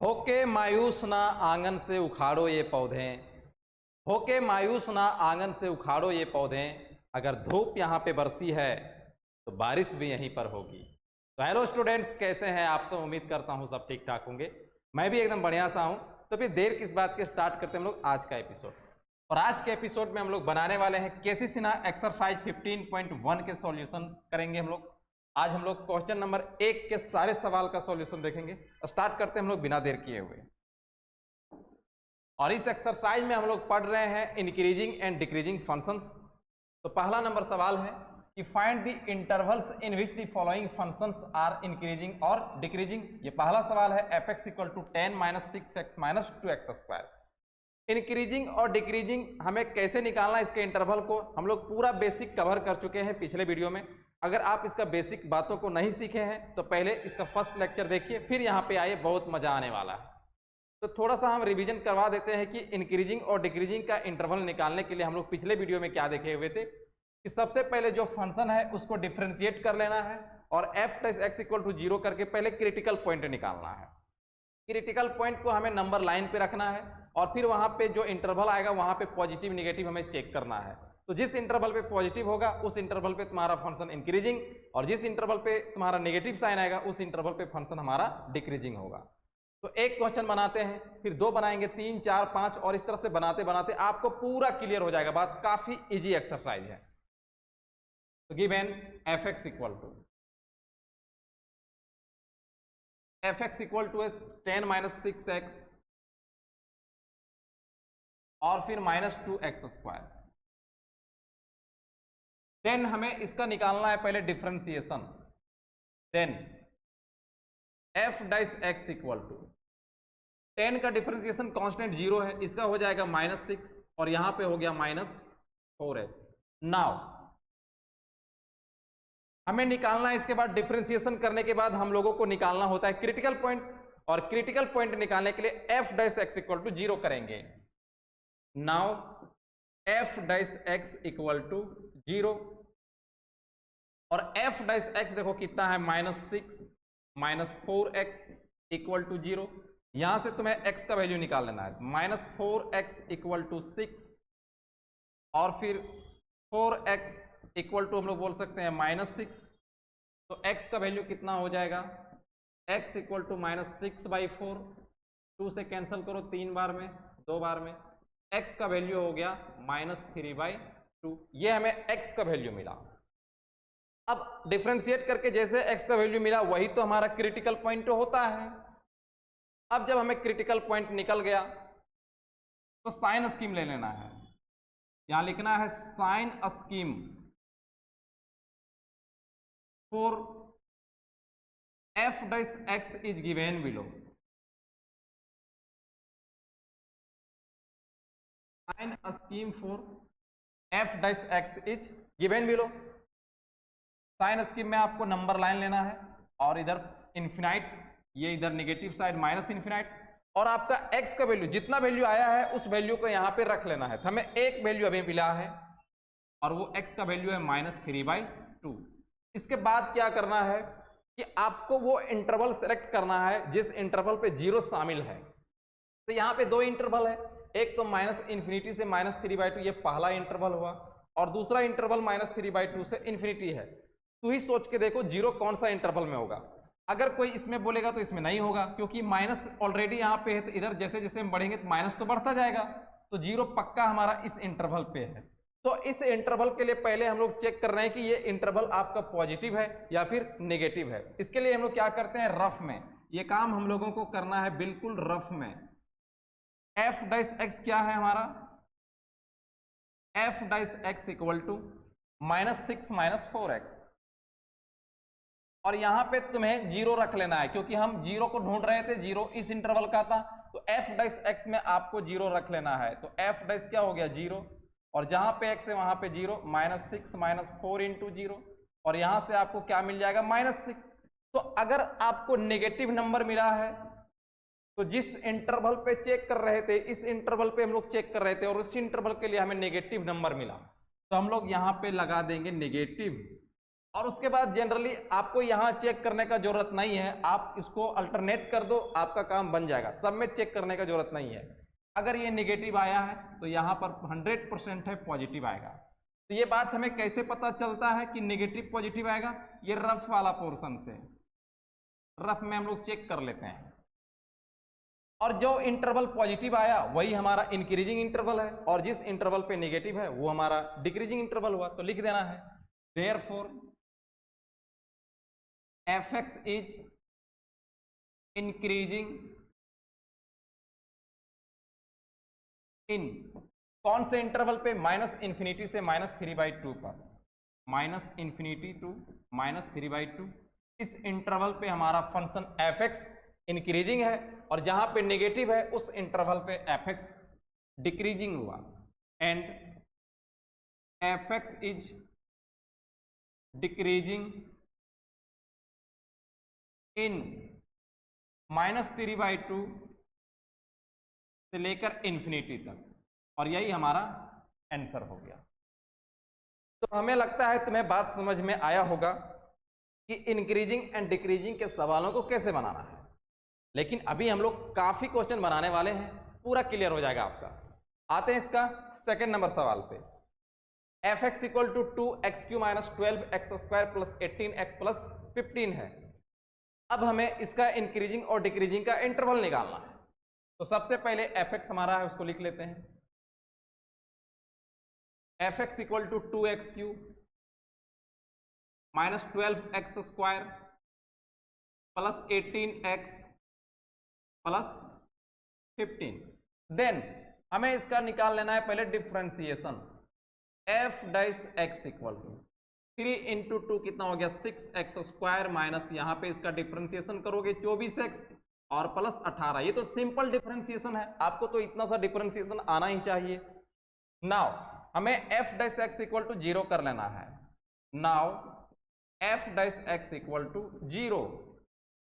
होके मायूस ना आंगन से उखाड़ो ये पौधे, होके मायूस ना आंगन से उखाड़ो ये पौधे, अगर धूप यहाँ पे बरसी है तो बारिश भी यहीं पर होगी। तो हेलो स्टूडेंट्स, कैसे हैं आप सब? उम्मीद करता हूँ सब ठीक ठाक होंगे। मैं भी एकदम बढ़िया सा हूँ। तो फिर देर किस बात के, स्टार्ट करते हैं हम लोग आज का एपिसोड। और आज के एपिसोड में हम लोग बनाने वाले हैं केसी सिन्हा एक्सरसाइज 15.1 के सॉल्यूशन करेंगे हम लोग। आज हम लोग क्वेश्चन नंबर 1 के सारे सवाल का सॉल्यूशन देखेंगे। स्टार्ट करते हैं हम लोग बिना देर किए हुए। और इस एक्सरसाइज में हम लोग पढ़ रहे हैं इंक्रीजिंग एंड डिक्रीजिंग फंक्शंस। तो पहला नंबर सवाल है कि find the intervals in which the following functions are increasing और डिक्रीजिंग। ये पहला सवाल है। fx equal to 10 - 6x - 2x square. Increasing और डिक्रीजिंग हमें कैसे निकालना, इसके इंटरवल को हम लोग पूरा बेसिक कवर कर चुके हैं पिछले वीडियो में। अगर आप इसका बेसिक बातों को नहीं सीखे हैं तो पहले इसका फर्स्ट लेक्चर देखिए, फिर यहाँ पे आइए, बहुत मजा आने वाला है। तो थोड़ा सा हम रिवीजन करवा देते हैं कि इंक्रीजिंग और डिक्रीजिंग का इंटरवल निकालने के लिए हम लोग पिछले वीडियो में क्या देखे हुए थे कि सबसे पहले जो फंक्शन है उसको डिफ्रेंशिएट कर लेना है और f' इक्वल टू 0 करके पहले क्रिटिकल पॉइंट निकालना है। क्रिटिकल पॉइंट को हमें नंबर लाइन पे रखना है और फिर वहां पे जो इंटरवल आएगा वहां पे पॉजिटिव निगेटिव हमें चेक करना है। तो जिस इंटरवल पे पॉजिटिव होगा उस इंटरवल पे तुम्हारा फंक्शन इंक्रीजिंग, और जिस इंटरवल पे तुम्हारा नेगेटिव साइन आएगा उस इंटरवल पे फंक्शन हमारा डिक्रीजिंग होगा। तो एक क्वेश्चन बनाते हैं, फिर 2 बनाएंगे, 3, 4, 5 और इस तरह से बनाते बनाते आपको पूरा क्लियर हो जाएगा। बात काफी इजी एक्सरसाइज है। तो given fx equal to 10 - 6x और फिर -2x स्क्वायर। देन हमें इसका निकालना है पहले differentiation. Then f' equal to 10 का डिफरेंशिएशन कांस्टेंट 0 है, इसका हो जाएगा -6 और यहां पे हो गया -4x। नाउ हमें निकालना है इसके बाद, डिफरेंशिएशन करने के बाद हम लोगों को निकालना होता है क्रिटिकल पॉइंट, और क्रिटिकल पॉइंट निकालने के लिए f' इक्वल टू 0 करेंगे। नाउ f' इक्वल टू 0 और f' देखो कितना है, -6 - 4x इक्वल टू 0। यहां से तुम्हें x का वैल्यू निकाल लेना है। -4x इक्वल टू 6 और फिर 4x इक्वल टू हम लोग बोल सकते हैं -6। तो x का वैल्यू कितना हो जाएगा, x इक्वल टू -6/4। 2 से कैंसिल करो 3 बार में, 2 बार में, x का वैल्यू हो गया -3/2। ये हमें x का वैल्यू मिला। अब डिफरेंशिएट करके जैसे x का वैल्यू मिला वही तो हमारा क्रिटिकल पॉइंट होता है। अब जब हमें क्रिटिकल पॉइंट निकल गया तो साइन स्कीम ले लेना है। यहां लिखना है sign scheme for f' is given below. Sign scheme for f' is given below. Sign scheme में आपको नंबर लाइन लेना है और इधर इन्फिनाइट, ये इधर नेगेटिव साइड -इन्फिनाइट, और आपका x का वैल्यू जितना वैल्यू आया है उस वैल्यू को यहां पे रख लेना है। तो हमें एक वैल्यू अभी मिला है और वो x का वैल्यू है -3/2। इसके बाद क्या करना है कि आपको वो इंटरवल सेलेक्ट करना है जिस इंटरवल पे 0 शामिल है। तो यहाँ पे 2 इंटरवल है, एक तो -इन्फिनिटी से -3/2, ये पहला इंटरवल हुआ, और दूसरा इंटरवल -3/2 से इन्फिनिटी है। तू ही सोच के देखो 0 कौन सा इंटरवल में होगा। अगर कोई इसमें बोलेगा तो इसमें नहीं होगा, क्योंकि माइनस ऑलरेडी यहाँ पे है, तो इधर जैसे जैसे हम बढ़ेंगे तो माइनस तो बढ़ता जाएगा। तो 0 पक्का हमारा इस इंटरवल पे है। तो इस इंटरवल के लिए पहले हम लोग चेक कर रहे हैं कि ये इंटरवल आपका पॉजिटिव है या फिर नेगेटिव है। इसके लिए हम लोग क्या करते हैं, रफ में ये काम हम लोगों को करना है, बिल्कुल रफ में। f' क्या है हमारा, f' इक्वल टू -6 - 4x, और यहां पे तुम्हें 0 रख लेना है क्योंकि हम 0 को ढूंढ रहे थे। 0 इस इंटरवल का था, तो f' में आपको 0 रख लेना है। तो f' क्या हो गया, 0, और जहां पे x है वहां पे 0, -6 - 4 × 0, और यहां से आपको क्या मिल जाएगा, -6। तो अगर आपको नेगेटिव नंबर मिला है तो जिस इंटरवल पे चेक कर रहे थे, इस इंटरवल पे हम लोग चेक कर रहे थे और उस इंटरवल के लिए हमें नेगेटिव नंबर मिला, तो हम लोग यहां पे लगा देंगे नेगेटिव। और उसके बाद जनरली आपको यहाँ चेक करने का जरूरत नहीं है, आप इसको अल्टरनेट कर दो, आपका काम बन जाएगा। सब में चेक करने का जरूरत नहीं है। अगर ये नेगेटिव आया है तो यहाँ पर 100% है पॉजिटिव आएगा। तो ये बात हमें कैसे पता चलता है कि नेगेटिव पॉजिटिव आएगा? ये रफ वाला पोर्शन से, रफ में हम लोग चेक कर लेते हैं। और जो इंटरवल पॉजिटिव आया वही हमारा इंक्रीजिंग इंटरवल है, और जिस इंटरवल पे नेगेटिव है वो हमारा डिक्रीजिंग इंटरवल हुआ। तो लिख देना है therefore fx is increasing in कौन से इंटरवल पे? -∞ से -3/2 पर, -∞ टू -3/2। इस इंटरवल पे हमारा फंक्शन fx इंक्रीजिंग है, और जहां पे नेगेटिव है उस इंटरवल पे fx डिक्रीजिंग हुआ। And fx is decreasing in -3/2 से लेकर इन्फिनिटी तक, और यही हमारा आंसर हो गया। तो हमें लगता है तुम्हें बात समझ में आया होगा कि इंक्रीजिंग एंड डिक्रीजिंग के सवालों को कैसे बनाना है। लेकिन अभी हम लोग काफी क्वेश्चन बनाने वाले हैं, पूरा क्लियर हो जाएगा आपका। आते हैं इसका सेकंड नंबर सवाल पे। fx equal to 2x³ - 12x² + 18x + 15 है। अब हमें इसका इंक्रीजिंग और डिक्रीजिंग का इंटरवल निकालना है। तो सबसे पहले fx हमारा है उसको लिख लेते हैं। fx equal to 2x³ - 12x² + 18x + 15। Then हमें इसका निकाल लेना है पहले डिफ्रेंसिएशन। f' इक्वल टू 3 × 2 कितना हो गया? 6x² माइनस यहाँ पे इसका डिफ्रेंसिएशन करोगे 24x और प्लस 18। ये तो सिंपल डिफरेंशिएशन है, आपको तो इतना सा डिफरेंशिएशन आना ही चाहिए। नाउ हमें f' इक्वल टू 0 कर लेना है। नाउ f' इक्वल टू 0,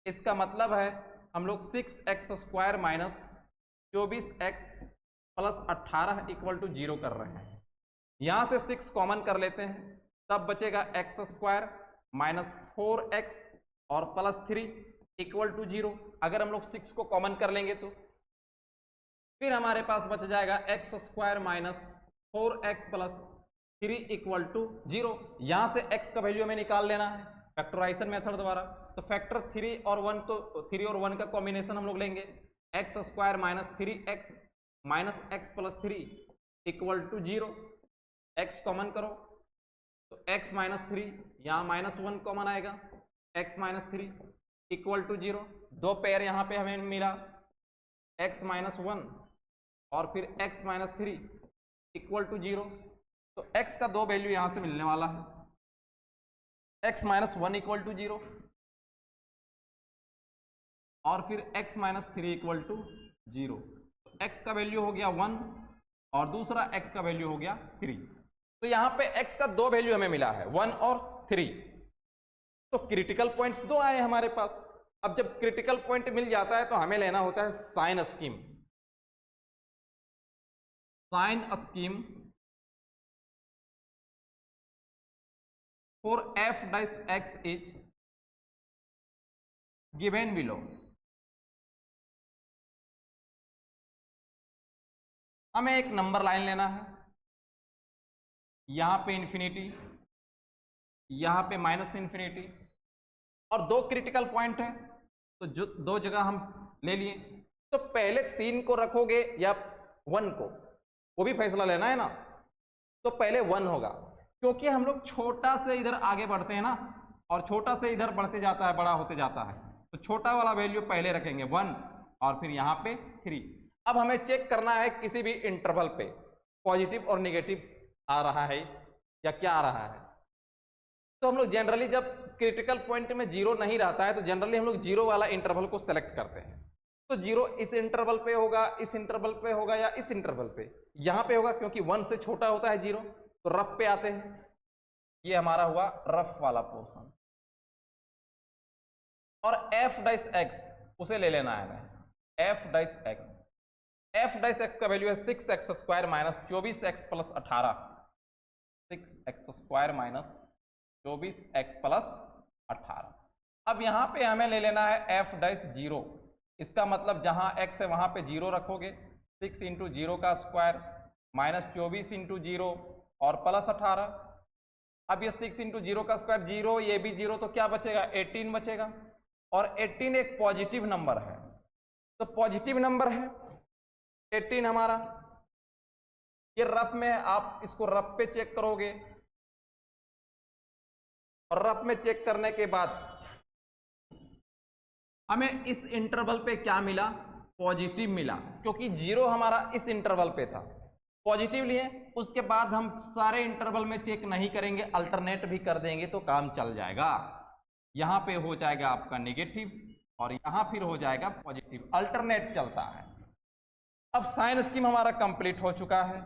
इसका मतलब है हम लोग 6x² minus 24x plus 18 equal to 0 कर रहे हैं। यहां से 6 कॉमन कर लेते हैं, तब बचेगा x² माइनस 4x और प्लस 3 इक्वल टू 0। अगर हम लोग 6 को कॉमन कर लेंगे तो फिर हमारे पास बच जाएगा x² minus 4x plus 3 equal to 0। यहां से x का वैल्यू हमें निकाल लेना है फैक्टराइजेशन मेथड द्वारा। तो फैक्टर 3 और 1, तो 3 और 1 का कॉम्बिनेशन हम लोग लेंगे। x² माइनस 3x माइनस x plus 3 equal to 0। x common करो तो x माइनस 3, यहाँ माइनस 1 कॉमन आएगा, x माइनस 3 इक्वल टू 0। दो पेयर यहाँ पे हमें मिला x माइनस 1 और फिर x माइनस 3 इक्वल टू 0। तो x का दो वैल्यू यहाँ से मिलने वाला है, x माइनस 1 इक्वल टू 0 और फिर x माइनस 3 इक्वल टू 0। तो x का वैल्यू हो गया 1 और दूसरा x का वैल्यू हो गया 3। तो यहाँ पे x का दो वैल्यू हमें मिला है 1 और 3। तो क्रिटिकल पॉइंट्स दो आए हमारे पास। अब जब क्रिटिकल पॉइंट मिल जाता है तो हमें लेना होता है sign scheme. Sign scheme for f' is given below. हमें एक नंबर लाइन लेना है, यहां पे इंफिनिटी, यहां पे माइनस इंफिनिटी, और दो क्रिटिकल पॉइंट है तो जो दो जगह हम ले लिए। तो पहले 3 को रखोगे या 1 को, वो भी फैसला लेना है ना। तो पहले 1 होगा क्योंकि हम लोग छोटा से इधर आगे बढ़ते हैं ना, और छोटा से इधर बढ़ते जाता है, बड़ा होते जाता है। तो छोटा वाला वैल्यू पहले रखेंगे 1 और फिर यहाँ पे 3। अब हमें चेक करना है किसी भी इंटरवल पे पॉजिटिव और नेगेटिव आ रहा है या क्या आ रहा है। तो हम लोग जनरली जब क्रिटिकल पॉइंट में 0 नहीं रहता है तो जनरली हम लोग 0 वाला इंटरवल को सेलेक्ट करते हैं। तो 0 इस इंटरवल पे होगा, इस इंटरवल पे होगा या इस इंटरवल पे, यहां पे होगा क्योंकि 1 से छोटा होता है 0। तो रफ पे आते हैं, ये हमारा हुआ रफ वाला पोर्शन। और f' उसे ले लेना है हमें, f' का वैल्यू है 6x² minus 24x plus 18, 6x² minus 24x plus 18। अब यहाँ पे हमें ले लेना है f डैश 0। इसका मतलब जहाँ x है वहाँ पे 0 रखोगे, 6 इंटू 0 का स्क्वायर माइनस 24 इंटू 0 और प्लस 18। अब ये 6 इंटू 0 का स्क्वायर 0, ये भी 0, तो क्या बचेगा, 18 बचेगा। और 18 एक पॉजिटिव नंबर है, तो पॉजिटिव नंबर है 18 हमारा। ये रफ में है, आप इसको रफ पे चेक करोगे और रफ में चेक करने के बाद हमें इस इंटरवल पे क्या मिला, पॉजिटिव मिला, क्योंकि 0 हमारा इस इंटरवल पे था, पॉजिटिव लिए। उसके बाद हम सारे इंटरवल में चेक नहीं करेंगे, अल्टरनेट भी कर देंगे तो काम चल जाएगा। यहाँ पे हो जाएगा आपका नेगेटिव और यहाँ फिर हो जाएगा पॉजिटिव, अल्टरनेट चलता है। अब साइन स्कीम हमारा कंप्लीट हो चुका है,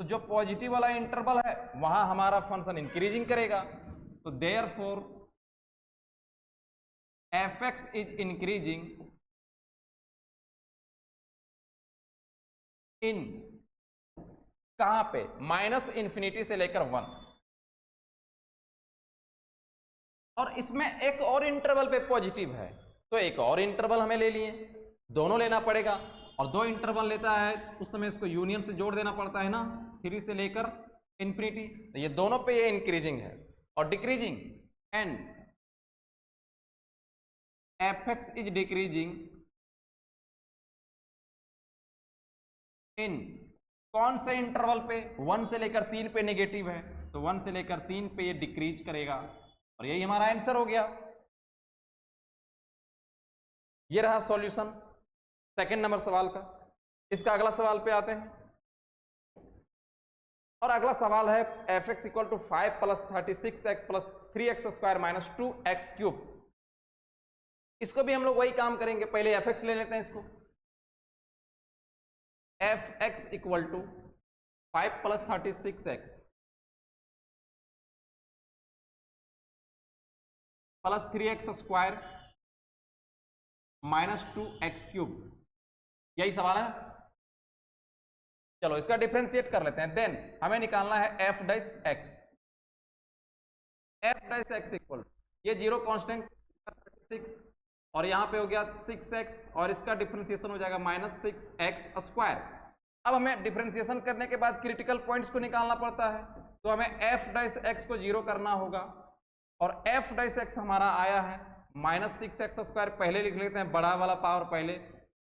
तो जो पॉजिटिव वाला इंटरवल है वहां हमारा फंक्शन इंक्रीजिंग करेगा, तो therefore fx is increasing in, कहां पे, माइनस इन्फिनिटी से लेकर 1। और इसमें एक और इंटरवल पे पॉजिटिव है, तो एक और इंटरवल हमें ले लिए, दोनों लेना पड़ेगा। और दो इंटरवल लेता है उस समय इसको यूनियन से जोड़ देना पड़ता है ना, 3 से लेकर इन्फिनिटी, तो ये दोनों पे ये इंक्रीजिंग है और decreasing, and fx is decreasing in, कौन से इंटरवल पे, 1 से लेकर 3 पे नेगेटिव है, तो 1 से लेकर 3 पे ये डिक्रीज करेगा, और यही हमारा आंसर हो गया। ये रहा सॉल्यूशन सेकंड नंबर सवाल का। इसका अगला सवाल पे आते हैं, और अगला सवाल है fx equal to 5 plus 36x plus 3x square minus 2x cube. इसको भी हम लोग वही काम करेंगे, पहले fx ले लेते हैं इसको। fx equal to 5 plus 36x plus 3x square minus 2x cube, यही सवाल है। चलो इसका डिफरेंशिएट कर लेते हैं, देन हमें निकालना है f dash x। f dash x equal, ये 0 कांस्टेंट 36 और यहाँ पे हो गया 6x, और इसका डिफरेंशिएशन हो जाएगा माइनस 6x स्क्वायर। अब हमें डिफरेंशिएशन करने के बाद क्रिटिकल पॉइंट्स को निकालना पड़ता है, तो हमें f डैश x को 0 करना होगा, और f डैश x हमारा आया है माइनस 6x स्क्वायर, पहले लिख लेते हैं बड़ा वाला पावर पहले,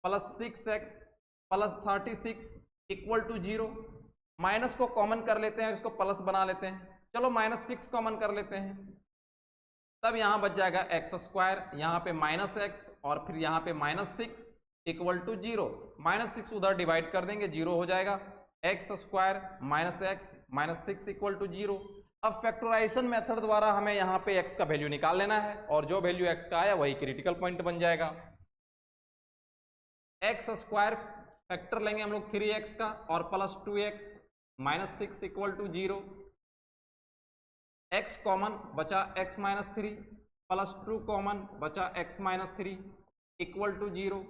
plus 6x plus 36 equal to 0। Minus को कॉमन कर लेते हैं, इसको प्लस बना लेते हैं, चलो माइनस 6 कॉमन कर लेते हैं, तब यहाँ बच जाएगा एक्स स्क्वायर, यहाँ पे माइनस एक्स और फिर यहाँ पे माइनस 6 इक्वल टू 0। माइनस 6 उधर डिवाइड कर देंगे, 0 हो जाएगा, x square minus x minus 6 equal to 0। अब फैक्टराइजेशन मेथड द्वारा हमें यहाँ पे x का वैल्यू निकाल लेना है, और जो वैल्यू x का आया वही क्रिटिकल पॉइंट बन जाएगा। एक्स स्क्वायर फैक्टर लेंगे हम लोग 3x का, और plus 2x minus 6 equal to 0। x common बचा x माइनस 3 प्लस 2 कॉमन बचा x माइनस 3 इक्वल टू 0।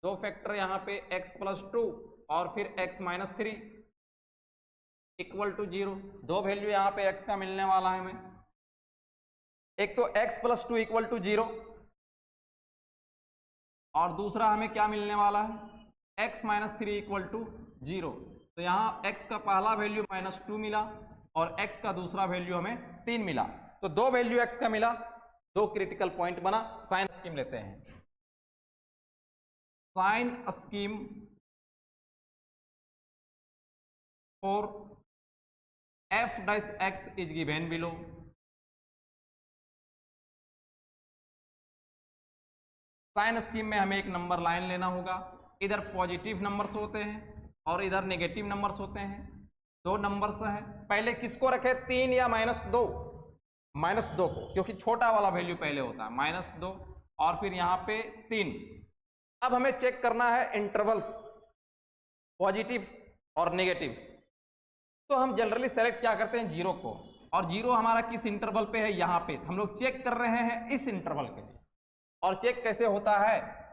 दो फैक्टर यहाँ पे x प्लस 2 और फिर x माइनस 3 इक्वल टू 0। दो वैल्यू यहाँ पे x का मिलने वाला है हमें, एक तो x प्लस 2 इक्वल टू 0, और दूसरा हमें क्या मिलने वाला है, x माइनस 3 इक्वल टू 0। तो यहाँ x का पहला वैल्यू माइनस 2 मिला और x का दूसरा वैल्यू हमें 3 मिला, तो दो वैल्यू x का मिला, दो क्रिटिकल पॉइंट बना। साइन स्कीम लेते हैं, sign scheme for f dash x is given below. Sign scheme में हमें एक नंबर लाइन लेना होगा, इधर पॉजिटिव नंबर्स होते हैं और इधर नेगेटिव नंबर्स होते हैं, दो नंबर्स हैं। पहले किसको रखे, 3 या माइनस 2, माइनस 2 को, क्योंकि छोटा वाला वैल्यू पहले होता है, माइनस 2 और फिर यहाँ पे 3। अब हमें चेक करना है इंटरवल्स, पॉजिटिव और नेगेटिव, तो हम जनरली सेलेक्ट क्या करते हैं, 0 को, और 0 हमारा किस इंटरवल पे है, यहाँ पे। हम लोग चेक कर रहे हैं इस इंटरवल के लिए, और चेक कैसे होता है,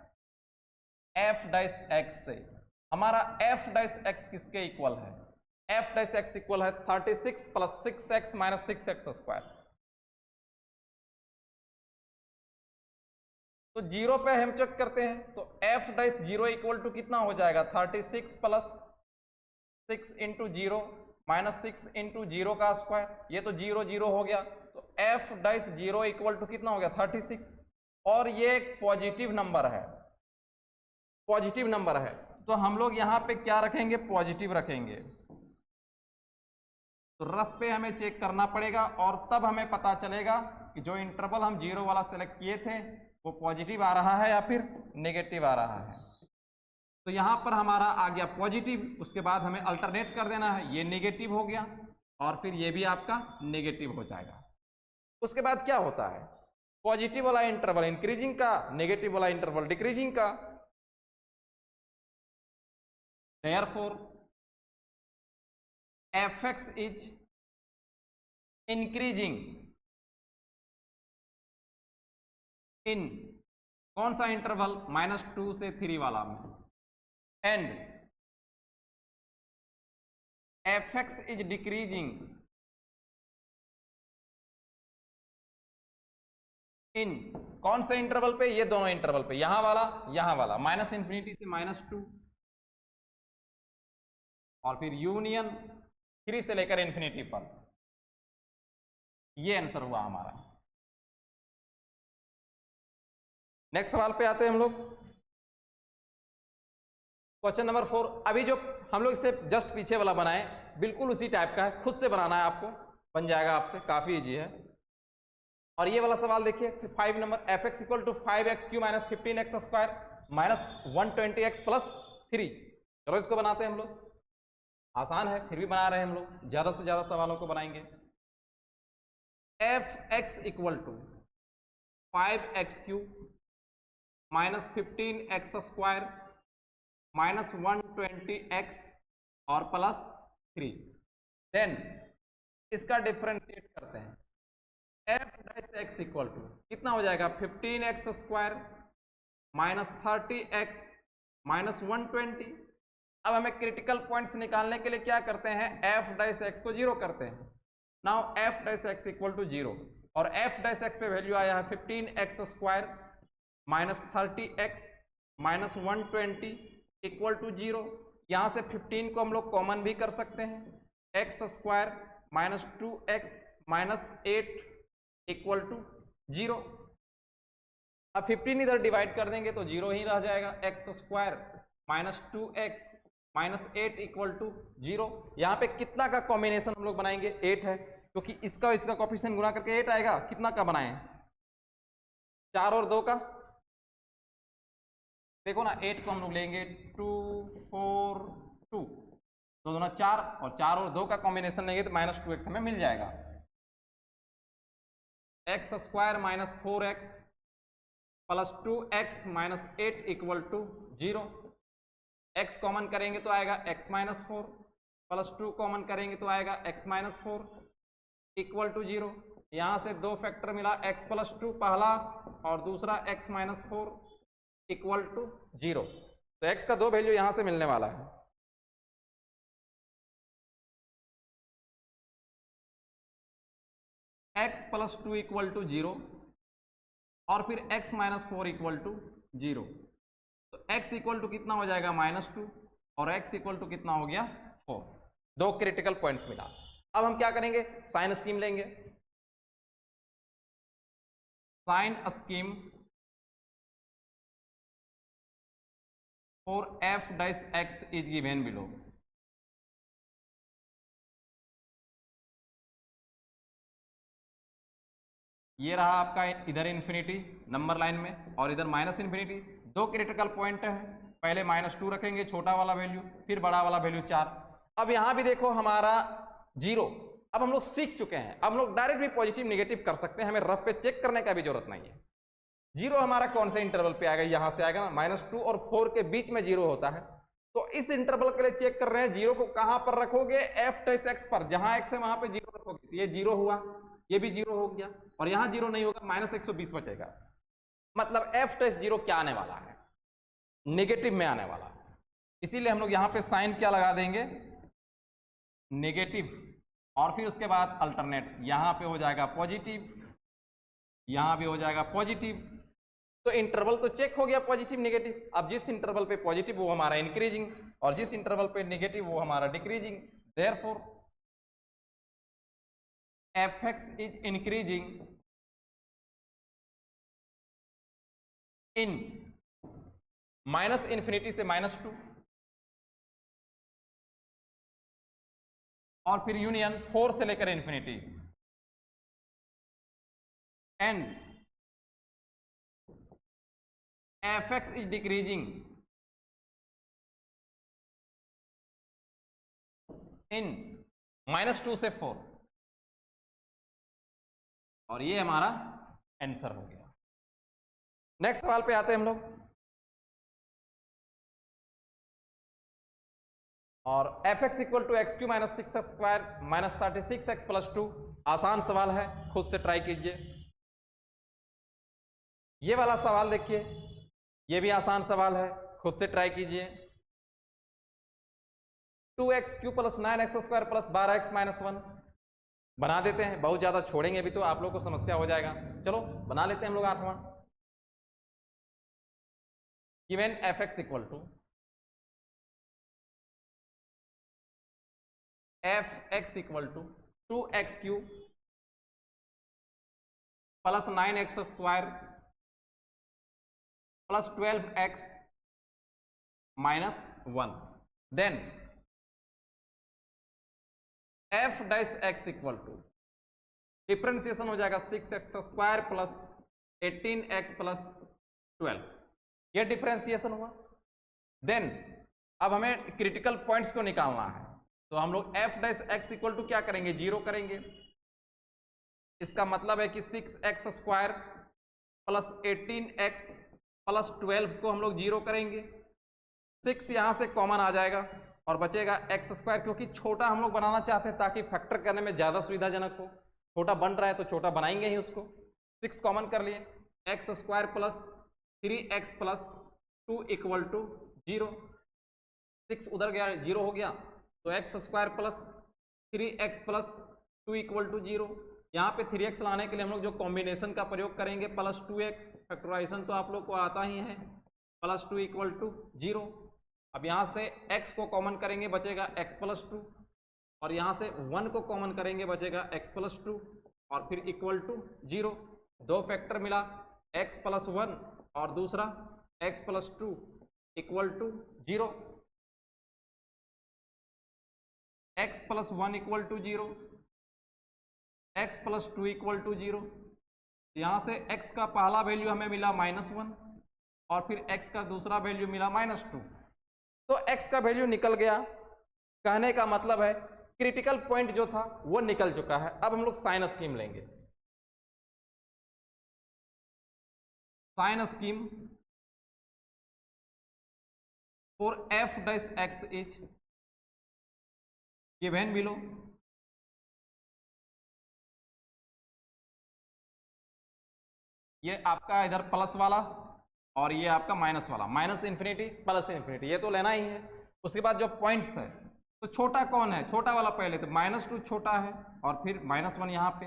f डैश x से। हमारा f डैश x किसके इक्वल है, f डैश x इक्वल है 36 plus 6x minus 6x square. तो जीरो पे हम चेक करते हैं, तो f dash zero equal to कितना हो जाएगा 36 plus 6 into zero minus 6 into zero का स्क्वायर, ये तो जीरो जीरो हो गया, तो f dash zero equal to कितना हो गया 36, और ये एक पॉजिटिव नंबर है, पॉजिटिव नंबर है, तो हम लोग यहाँ पे क्या रखेंगे, पॉजिटिव रखेंगे। तो रफ पे हमें चेक करना पड़ेगा और तब हमें पता चलेगा कि जो इंटरवल हम जीरो वाला सेलेक्ट किए थे वो पॉजिटिव आ रहा है या फिर नेगेटिव आ रहा है। तो यहाँ पर हमारा आ गया पॉजिटिव, उसके बाद हमें अल्टरनेट कर देना है, ये नेगेटिव हो गया और फिर ये भी आपका नेगेटिव हो जाएगा। उसके बाद क्या होता है, पॉजिटिव वाला इंटरवल इंक्रीजिंग का, नेगेटिव वाला इंटरवल डिक्रीजिंग का। Therefore, fx is increasing in कौन सा इंटरवल, -2 से 3 वाला में, एंड fx is decreasing इन कौन से इंटरवल पे, ये दोनों इंटरवल पे, यहां वाला -∞ से -2 और फिर यूनियन 3 से लेकर इन्फिनिटी पर। ये आंसर हुआ हमारा। नेक्स्ट सवाल पे आते हैं हम लोग, क्वेश्चन नंबर 4। अभी जो हम लोग इसे जस्ट पीछे वाला बनाए बिल्कुल उसी टाइप का है, खुद से बनाना है आपको, बन जाएगा आपसे, काफी इजी है। और ये वाला सवाल देखिए 5 number, f x equal to 5x³ minus 15x² minus 120x plus 3। चलो इसको बनाते हैं हम लोग, आसान है फिर भी बना रहे हैं हम लोग, ज्यादा से ज्यादा सवालों को बनाएंगे। F x equal to 5x³ minus 15x² minus 120x और प्लस 3। देन इसका डिफरेंशिएट करते हैं, f dash x equal to कितना हो जाएगा 15x² माइनस 30x माइनस 120। अब हमें क्रिटिकल पॉइंट्स निकालने के लिए क्या करते हैं, एफ डैश एक्स को जीरो करते हैं। Now f dash x equal to zero, और एफ डैश एक्स पे वैल्यू आया है 15x² minus 30x minus 120 equal to zero. यहाँ से 15 को हम लोग कॉमन भी कर सकते हैं, x² minus 2x minus 8 equal to zero. अब 15 इधर डिवाइड कर देंगे तो जीरो ही रह जाएगा, x² minus 2x minus 8 equal to zero. यहाँ पे कितना का कॉम्बिनेशन हम लोग बनाएंगे, 8 है, क्योंकि इसका कोएफिशिएंट गुना करके 8 आएगा। कितना का बनाएं, 4 और 2 का, देखो ना 8 को हम लोग लेंगे 2 4 2, 2 दूना 4 और 4 और 2 का कॉम्बिनेशन लेंगे तो माइनस 2x हमें मिल जाएगा। x² minus 4x plus 2x minus 8 equal to zero. x common करेंगे तो आएगा x माइनस 4 प्लस 2 कॉमन करेंगे तो आएगा x minus 4 equal to zero. यहाँ से 2 फैक्टर मिला, x प्लस 2 पहला और दूसरा x minus 4 equal to zero. तो x का 2 वैल्यू यहाँ से मिलने वाला है। x plus 2 equal to zero और फिर x minus 4 equal to zero. तो x इक्वल टू कितना हो जाएगा -2 और x इक्वल टू कितना हो गया 4। 2 क्रिटिकल पॉइंट्स मिला। अब हम क्या करेंगे, साइन स्कीम लेंगे। Sign scheme for f dash x is given below. ये रहा आपका इधर इन्फिनिटी नंबर लाइन में और इधर माइनस इन्फिनिटी। 2 क्रिटिकल पॉइंट है, पहले -2 रखेंगे छोटा वाला वैल्यू, फिर बड़ा वाला वैल्यू 4। अब यहां भी देखो हमारा जीरो। अब हम लोग सीख चुके हैं, अब हम लोग डायरेक्ट भी पॉजिटिव निगेटिव कर सकते हैं, हमें रफ पे चेक करने का भी जरूरत नहीं है। जीरो हमारा कौन से इंटरवल पे आएगा, यहां से आएगा ना, -2 और 4 के बीच में जीरो होता है। तो इस इंटरवल के लिए चेक कर रहे हैं, जीरो को कहां पर रखोगे, एफ डैश एक्स पर, जहां एक्स है वहां पे जीरो रखोगे। तो ये जीरो हुआ, ये भी जीरो हो गया और यहां जीरो नहीं होगा, -120 बचेगा। मतलब एफ डैश जीरो क्या आने वाला है, नेगेटिव में आने वाला है। इसीलिए हम लोग यहां पे साइन क्या लगा देंगे, नेगेटिव, और फिर उसके बाद अल्टरनेट। यहां पे हो जाएगा पॉजिटिव, यहां भी हो जाएगा पॉजिटिव तो इंटरवल तो चेक हो गया पॉजिटिव नेगेटिव। अब जिस इंटरवल पे पॉजिटिव वो हमारा इंक्रीजिंग, और जिस इंटरवल पे नेगेटिव वो हमारा decreasing. Therefore fx is increasing in minus infinity से -2 और फिर यूनियन 4 से लेकर infinity, and fx is decreasing in -2 से 4, और ये हमारा आंसर हो गया। नेक्स्ट सवाल पे आते हैं हम लोग, और fx equal to x cube minus 6x square minus 36x plus 2। आसान सवाल है, खुद से ट्राई कीजिए। ये वाला सवाल देखिए, ये भी आसान सवाल है, खुद से ट्राई कीजिए। 2x cube plus 9x square plus 12x minus 1 बना देते हैं। बहुत ज्यादा छोड़ेंगे भी तो आप लोग को समस्या हो जाएगा। चलो बना लेते हैं हम लोग 8वां। Given fx equal to fx equal to 2x cube plus 9x square plus 12x minus 1, then f dash x equal to differentiation हो जाएगा 6x square plus 18x plus 12, ये डिफ्रेंसिएशन हुआ। देन अब हमें क्रिटिकल पॉइंट्स को निकालना है, तो हम लोग f dash x equal to क्या करेंगे, 0 करेंगे। इसका मतलब है कि 6x square plus 18x plus 12 को हम लोग 0 करेंगे। 6 यहाँ से कॉमन आ जाएगा और बचेगा x स्क्वायर, क्योंकि छोटा हम लोग बनाना चाहते हैं ताकि फैक्टर करने में ज़्यादा सुविधाजनक हो। छोटा बन रहा है तो छोटा बनाएंगे ही उसको। 6 कॉमन कर लिए, x square plus 3x plus 2 equal to 0। 6 उधर गया, 0 हो गया, तो x square plus 3x plus 2 equal to 0। यहाँ पे 3x लाने के लिए हम लोग जो कॉम्बिनेशन का प्रयोग करेंगे, प्लस 2x, फैक्टराइजेशन तो आप लोग को आता ही है, प्लस 2 इक्वल टू 0। अब यहाँ से x को कॉमन करेंगे, बचेगा x प्लस 2, और यहाँ से 1 को कॉमन करेंगे, बचेगा x प्लस 2, और फिर इक्वल टू 0। दो फैक्टर मिला, x प्लस 1 और दूसरा x plus 2 equal to 0। x plus 1 equal to 0, x plus 2 equal to 0। यहाँ से x का पहला वैल्यू हमें मिला -1 और फिर x का दूसरा वैल्यू मिला -2, तो x का वैल्यू निकल गया। कहने का मतलब है क्रिटिकल पॉइंट जो था वो निकल चुका है। अब हम लोग साइन स्कीम लेंगे। Sign scheme for f dash x is given below. ये आपका इधर प्लस वाला और ये आपका माइनस वाला, माइनस इन्फिनिटी प्लस इन्फिनिटी, ये तो लेना ही है। उसके बाद जो पॉइंट्स है, तो छोटा कौन है, छोटा वाला पहले, तो -2 छोटा है और फिर -1 यहाँ पे।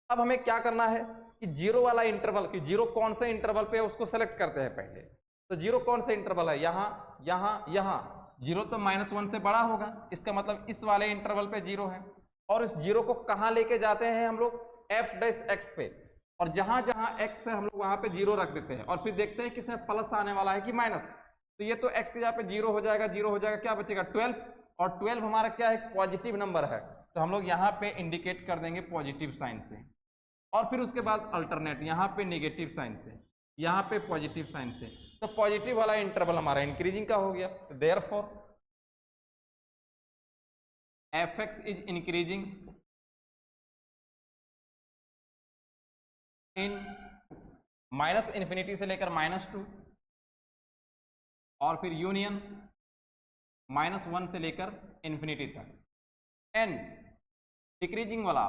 अब हमें क्या करना है कि 0 वाला इंटरवल, कि 0 कौन से इंटरवल पे है उसको सेलेक्ट करते हैं पहले। तो 0 कौन से इंटरवल है, यहाँ यहाँ यहाँ। 0 तो -1 से बड़ा होगा, इसका मतलब इस वाले इंटरवल पे 0 है। और इस 0 को कहाँ लेके जाते हैं हम लोग, f डैश x पे, और जहां जहां x है हम लोग वहां पे 0 रख देते हैं, और फिर देखते हैं कि इसमें प्लस आने वाला है कि माइनस। तो ये तो x के जगह पे 0 हो जाएगा, 0 हो जाएगा, क्या बचेगा 12, और 12 हमारा क्या है, पॉजिटिव नंबर है, तो हम लोग यहाँ पे इंडिकेट कर देंगे पॉजिटिव साइन से। और फिर उसके बाद अल्टरनेट, यहाँ पे नेगेटिव साइन से, यहाँ पे पॉजिटिव साइन से। तो पॉजिटिव वाला इंटरवल हमारा इंक्रीजिंग का हो गया। Therefore fx is increasing in minus infinity से लेकर -2 और फिर यूनियन -1 से लेकर इन्फिनिटी तक, एंड डिक्रीजिंग वाला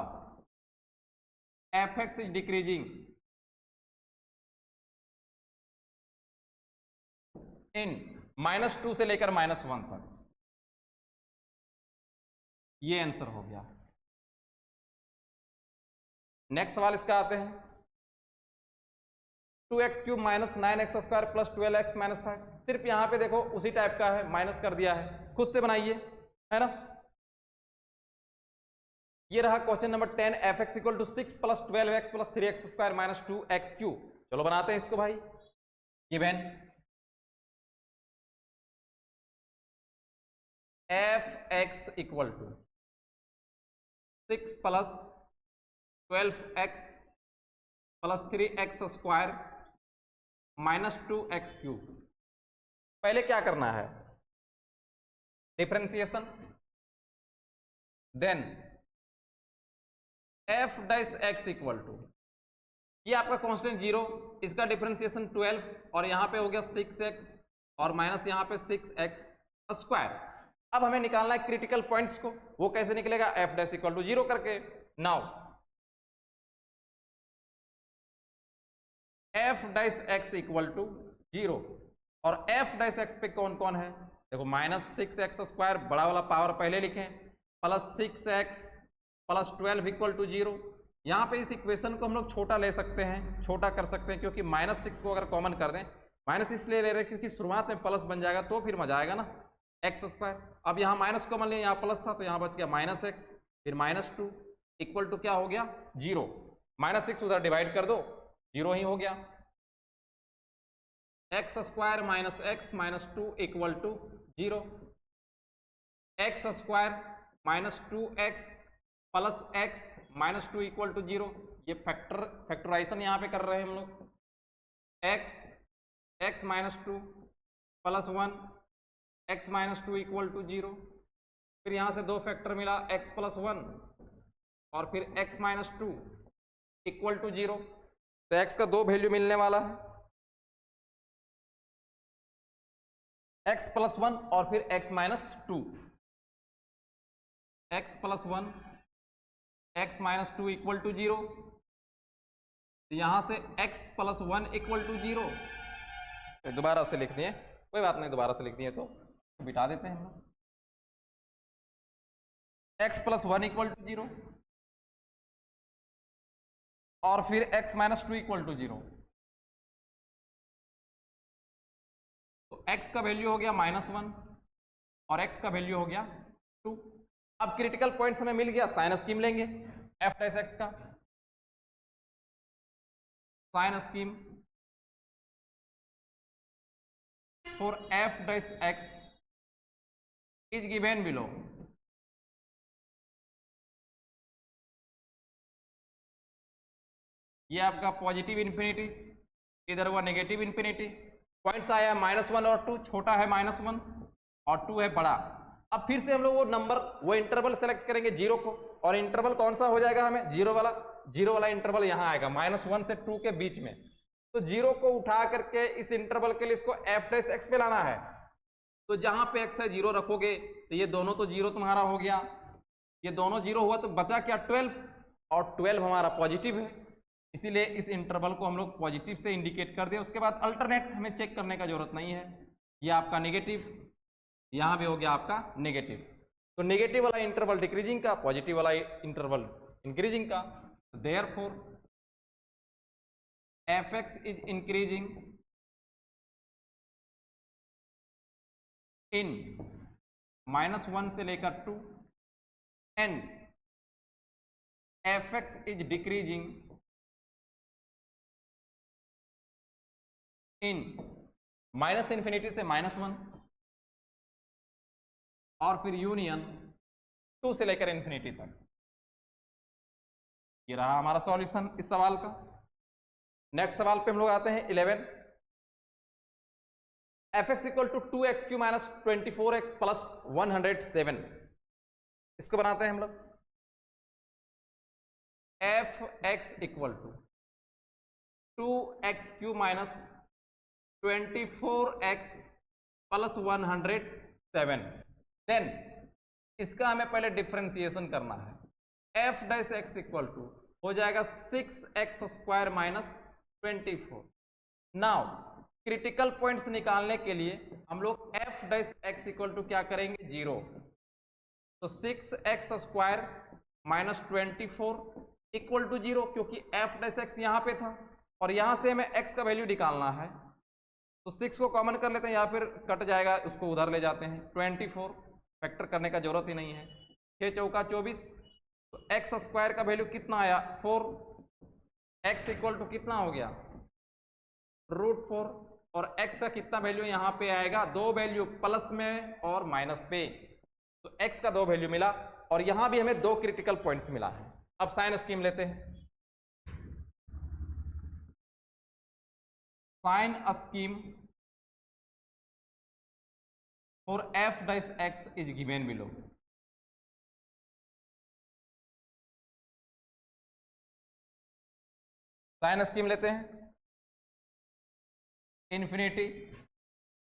fx इज डिक्रीजिंग इन -2 से लेकर -1 तक। ये आंसर हो गया। नेक्स्ट सवाल इसका आते हैं। 2x³ minus 9x² plus 12x minus 5। सिर्फ यहाँ पे देखो उसी टाइप का है, माइनस कर दिया है, खुद से बनाइए, है ना। ये रहा question number 10, fx equal to 6 plus 12x plus 3x² minus 2x³। चलो बनाते हैं इसको भाई। Given fx equal to 6 plus 12x plus 3x² minus 2x³। पहले क्या करना है, differentiation, then f dash x equal to, ये आपका कांस्टेंट 0, इसका डिफरेंशिएशन 12 और यहाँ पे हो गया 6x और माइनस यहाँ पे 6x²। अब हमें निकालना है क्रिटिकल पॉइंट्स को, वो कैसे निकलेगा, f डैश इक्वल टू 0 करके। Now f dash x equal to 0 और f डैश x पे कौन कौन है, देखो माइनस 6x² बड़ा वाला पावर पहले लिखें, plus 6x plus 12 equal to 0। यहाँ पे इस इक्वेशन को हम लोग छोटा ले सकते हैं, छोटा कर सकते हैं, क्योंकि माइनस 6 को अगर कॉमन कर दें, माइनस इसलिए ले रहे हैं क्योंकि शुरुआत में प्लस बन जाएगा तो फिर मजा आएगा ना, x²। अब यहाँ माइनस कॉमन लिया, यहाँ प्लस था तो यहाँ बच गया माइनस x, फिर माइनस 2 इक्वल टू क्या हो गया 0, माइनस 6 उधर डिवाइड कर दो 0 ही हो गया, x² minus x minus 2 equal to 0, x² minus 2x plus x minus 2 equal to 0। ये फैक्टराइजेशन यहाँ पे कर रहे हैं हम लोग, x minus 2 plus 1 x minus 2 equal to 0। फिर यहाँ से 2 फैक्टर मिला, x प्लस 1 और फिर x माइनस 2 इक्वल टू 0। तो x का 2 वैल्यू मिलने वाला है, x प्लस 1 और फिर x minus 2, x plus 1 x minus 2 equal to 0। यहां से x प्लस 1 इक्वल टू 0, दोबारा से लिख दिए, कोई बात नहीं, दोबारा से लिख दिए तो बिठा देते हैं हम लोग, x प्लस 1 इक्वल टू 0 और फिर x माइनस 2 इक्वल टू 0। तो x का वैल्यू हो गया -1 और x का वैल्यू हो गया 2। अब क्रिटिकल पॉइंट्स हमें मिल गया, साइन स्कीम लेंगे f डैश x का, sign scheme for f dash x is given below. ये आपका पॉजिटिव इन्फिनिटी, इधर हुआ नेगेटिव इन्फिनिटी, पॉइंट्स आया -1 और 2, छोटा है -1 और 2 है बड़ा। अब फिर से हम लोग वो नंबर, वो इंटरवल सेलेक्ट करेंगे 0 को, और इंटरवल कौन सा हो जाएगा हमें, 0 वाला इंटरवल यहाँ आएगा -1 से 2 के बीच में। तो 0 को उठा करके इस इंटरवल के लिए इसको f डैश x पे लाना है। तो जहां पे x है 0 रखोगे तो ये दोनों तो 0 तुम्हारा हो गया, ये दोनों 0 हुआ तो बचा क्या 12, और 12 हमारा पॉजिटिव है, इसीलिए इस इंटरवल को हम लोग पॉजिटिव से इंडिकेट कर दें। उसके बाद अल्टरनेट हमें चेक करने का जरूरत नहीं है, ये आपका नेगेटिव, यहाँ भी हो गया आपका नेगेटिव। तो नेगेटिव वाला इंटरवल डिक्रीजिंग का, पॉजिटिव वाला इंटरवल इंक्रीजिंग का। Therefore fx is increasing in -1 से लेकर 2 and fx is decreasing in -∞ से -1 और फिर यूनियन 2 से लेकर इन्फिनिटी तक। ये रहा हमारा सॉल्यूशन इस सवाल का। नेक्स्ट सवाल पे हम लोग आते हैं 11, fx equal to 2x³ minus 24x plus 107। इसको बनाते हैं हम लोग, fx equal to 2x³ minus 24x plus 107। Then इसका हमें पहले डिफरेंशिएशन करना है, f dash x equal to हो जाएगा 6x² minus 24। Now critical points निकालने के लिए हम लोग f dash x equal to क्या करेंगे 0, तो 6x² माइनस 24 इक्वल टू 0, क्योंकि f डैश x यहाँ पे था और यहाँ से हमें x का वैल्यू निकालना है, तो 6 को कॉमन कर लेते हैं या फिर कट जाएगा, उसको उधर ले जाते हैं। 24 फैक्टर करने का जरूरत ही नहीं है। 6 चौका 24, तो एक्स स्क्वायर का वैल्यू कितना आया 4, x इक्वल टू कितना हो गया √4, और x का कितना वैल्यू यहाँ पे आएगा, दो वैल्यू प्लस में और माइनस पे, तो x का दो वैल्यू मिला और यहाँ भी हमें दो क्रिटिकल पॉइंट्स मिला है। अब साइन स्कीम लेते हैं। Sign scheme for f dash x is given below. Sign scheme लेते हैं, इन्फिनिटी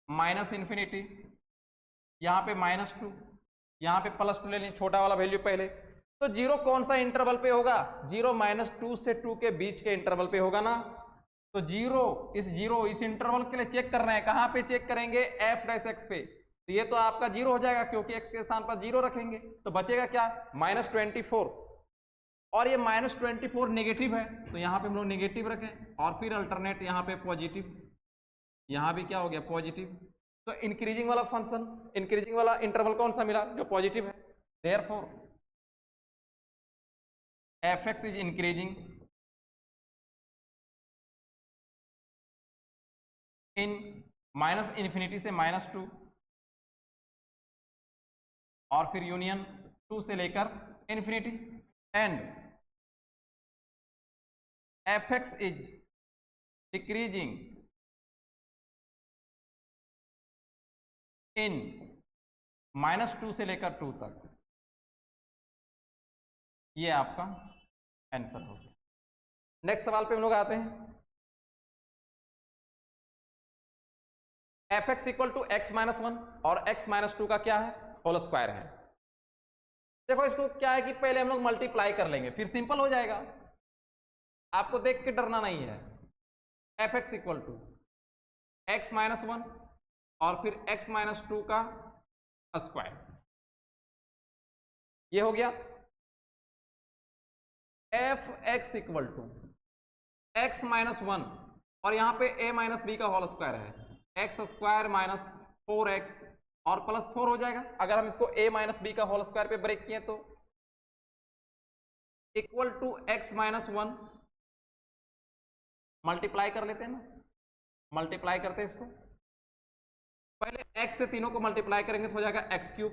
माइनस इन्फिनिटी, यहाँ पे -2, यहाँ पे +2 ले लें, छोटा वाला वैल्यू पहले। तो जीरो कौन सा इंटरवल पे होगा, जीरो -2 से 2 के बीच के इंटरवल पे होगा ना। तो जीरो इस इंटरवल के लिए चेक कर रहे हैं, कहाँ पे चेक करेंगे, f डैश x पे। तो ये तो आपका जीरो हो जाएगा क्योंकि x के स्थान पर जीरो रखेंगे, तो बचेगा क्या -24, और ये -24 नेगेटिव है, तो यहाँ पे हम लोग नेगेटिव रखें और फिर अल्टरनेट यहाँ पे पॉजिटिव, यहाँ भी क्या हो गया पॉजिटिव। तो इंक्रीजिंग वाला फंक्शन, इंक्रीजिंग वाला इंटरवल कौन सा मिला, जो पॉजिटिव है। Therefore f(x) is increasing in -∞ से -2 और फिर यूनियन 2 से लेकर infinity, and f(x) is decreasing in -2 से लेकर 2 तक। ये आपका आंसर हो गया। नेक्स्ट सवाल पे हम लोग आते हैं। f(x) इक्वल टू x -1 और x -2 का क्या है, होल स्क्वायर है। देखो इसको क्या है कि पहले हम लोग मल्टीप्लाई कर लेंगे, फिर सिंपल हो जाएगा, आपको देख के डरना नहीं है। f(x) इक्वल टू x -1 और फिर x -2 का स्क्वायर, ये हो गया। f(x) इक्वल टू x -1 और यहाँ पे a -b का होल स्क्वायर है, x स्क्वायर -4x और +4 हो जाएगा। अगर हम इसको a -b का होल स्क्वायर पे ब्रेक किए तो इक्वल टू x -1, मल्टीप्लाई कर लेते हैं ना, मल्टीप्लाई करते हैं इसको, पहले x से तीनों को मल्टीप्लाई करेंगे तो हो जाएगा x³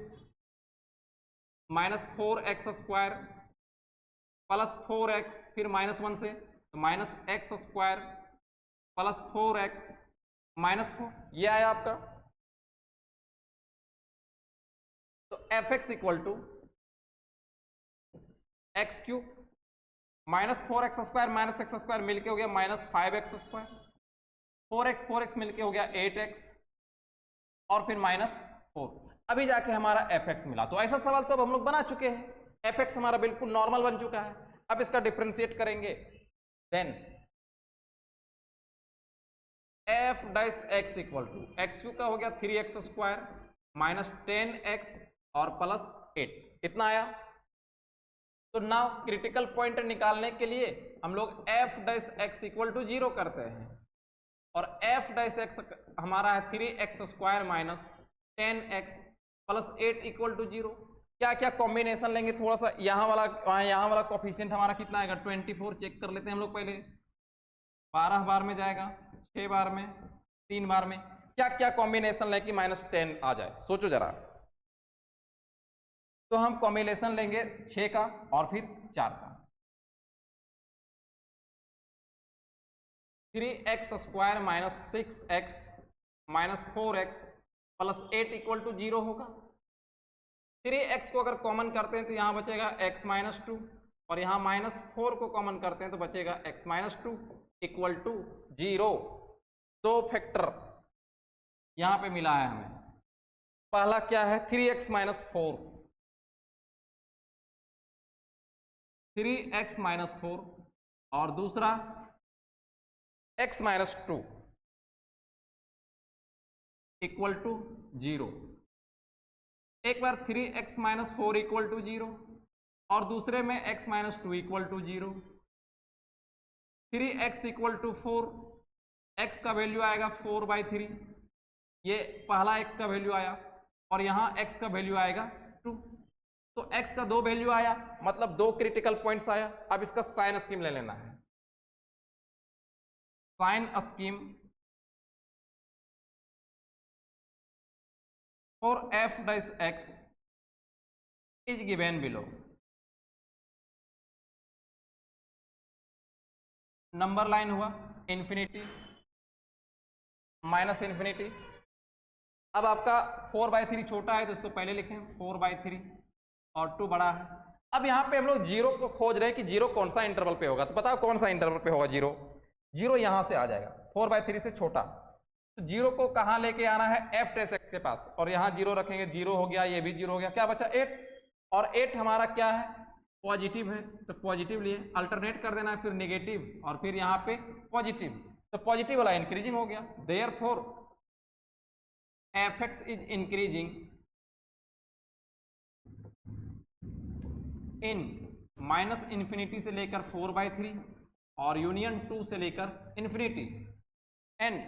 -4x स्क्वायर +4x, फिर -1 से तो -x स्क्वायर +4x -4, ये आया आपका। तो f(x) equal to x³ -4x square -x square मिलके हो गया -5x स्क्वायर, 4x मिलके हो गया 8x और फिर -4। अभी जाके हमारा f(x) मिला। तो ऐसा सवाल तो अब हम लोग बना चुके हैं, f(x) हमारा बिल्कुल नॉर्मल बन चुका है। अब इसका डिफरेंशिएट करेंगे, then f dash x equal to x³ का हो गया 3x स्क्वायर -10x और +8, इतना आया। तो नाउ क्रिटिकल पॉइंट निकालने के लिए हम लोग f dash x equal to 0 करते हैं, और f डैश x हमारा है 3x square -10x +8 equal to 0। क्या क्या कॉम्बिनेशन लेंगे, थोड़ा सा यहाँ वाला कोफिशिएंट हमारा कितना आएगा 24, चेक कर लेते हैं हम लोग पहले। 12 बार में जाएगा, 6 बार में, 3 बार में, क्या क्या कॉम्बिनेशन लें कि -10 आ जाए, सोचो जरा। तो हम कॉम्बिनेशन लेंगे 6 का और फिर 4 का। 3x square -6x -4x +8 equal to 0 होगा। 3x को अगर कॉमन करते हैं तो यहाँ बचेगा x -2, और यहाँ -4 को कॉमन करते हैं तो बचेगा x -2 इक्वल टू 0। दो फैक्टर यहाँ पे मिला है हमें। पहला क्या है 3x -4, 3x -4 और दूसरा x -2 इक्वल टू 0। एक बार 3x -4 इक्वल टू 0 और दूसरे में x -2 equal to 0। 3x equal to 4, x का वैल्यू आएगा 4/3, ये पहला x का वैल्यू आया, और यहाँ x का वैल्यू आएगा 2। तो x का 2 वैल्यू आया, मतलब 2 क्रिटिकल पॉइंट्स आया। अब इसका साइन स्कीम ले लेना है। Sign scheme for f dash x is given below. Number line हुआ इन्फिनिटी माइनस इन्फिनिटी। अब आपका 4/3 छोटा है तो इसको पहले लिखें 4/3 और 2 बड़ा है। अब यहाँ पे हम लोग जीरो को खोज रहे हैं कि जीरो कौन सा इंटरवल पे होगा, तो बताओ कौन सा इंटरवल पे होगा जीरो। जीरो यहाँ से आ जाएगा 4/3 से छोटा, तो जीरो को कहाँ लेके आना है, f डैश x के पास, और यहाँ जीरो रखेंगे, जीरो हो गया, ये भी जीरो हो गया, क्या बचा 8, और 8 हमारा क्या है, पॉजिटिव है, तो पॉजिटिव लिए अल्टरनेट कर देना है, फिर नेगेटिव और फिर यहाँ पे पॉजिटिव, तो पॉजिटिव वाला इंक्रीजिंग हो गया। Therefore fx is increasing in minus infinity से लेकर 4/3 और यूनियन 2 से लेकर infinity, and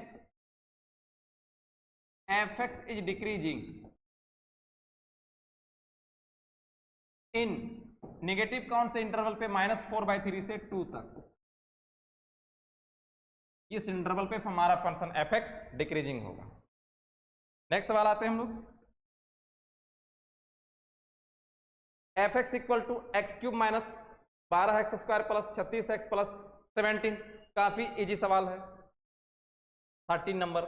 fx is decreasing in negative कौन से इंटरवल पे, -4/3 से 2 तक। इस इंटरवल पे हमारा फंक्शन fx डिक्रीजिंग होगा। नेक्स्ट सवाल आते हैं हम लोग, fx equal to x³ minus 12x² plus 36x plus 17। काफी इजी सवाल है, 13 number.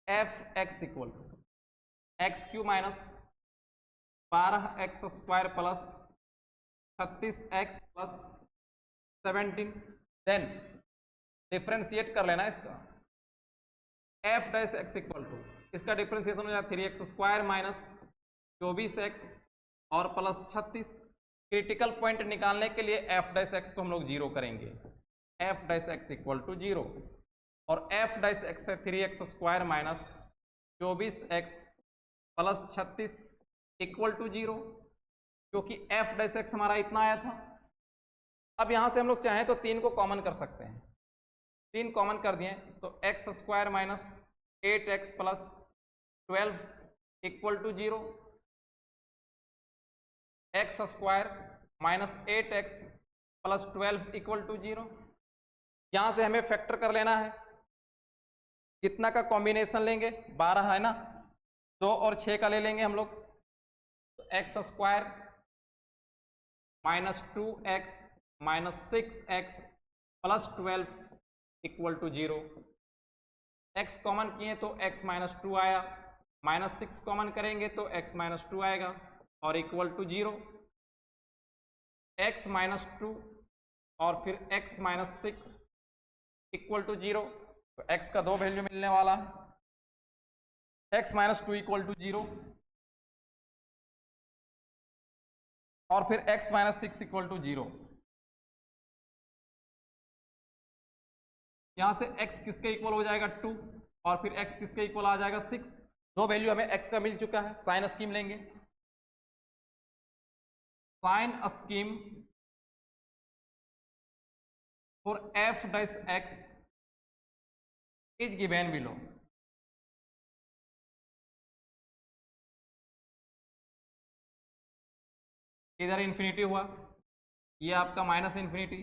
fx equal to x³ minus 12x² plus 36x plus 17। Then differentiate कर लेना इसका, f dash x equal to, इसका डिफ्रेंशिएशन हो जाएगा 3x² माइनस 24x और प्लस 36। क्रिटिकल पॉइंट निकालने के लिए f डैश x को हम लोग 0 करेंगे, f dash x equal to 0, और f डैश x है 3x² minus 24x plus 36 equal to 0, क्योंकि f डैश x हमारा इतना आया था। अब यहां से हम लोग चाहें तो 3 को कॉमन कर सकते हैं, 3 कॉमन कर दिए तो x² minus 8x plus 12 equal to 0, x² minus 8x plus 12 equal to 0। यहां से हमें फैक्टर कर लेना है, कितना का कॉम्बिनेशन लेंगे, 12 है ना, 2 और 6 का ले लेंगे हम लोग, तो x² minus 2x minus 6x plus 12 equal to 0। x common किए तो x माइनस 2 आया, माइनस 6 कॉमन करेंगे तो x माइनस 2 आएगा और इक्वल टू 0। x माइनस 2 और फिर x माइनस 6 इक्वल टू 0, तो x का 2 वैल्यू मिलने वाला है, x माइनस 2 इक्वल टू 0 और फिर x माइनस 6 इक्वल टू 0। यहां से x किसके इक्वल हो जाएगा 2 और फिर x किसके इक्वल आ जाएगा 6। 2 वैल्यू हमें x का मिल चुका है। साइन स्कीम लेंगे, sign scheme for f dash x is given below. इधर इन्फिनिटी हुआ, ये आपका माइनस इन्फिनिटी,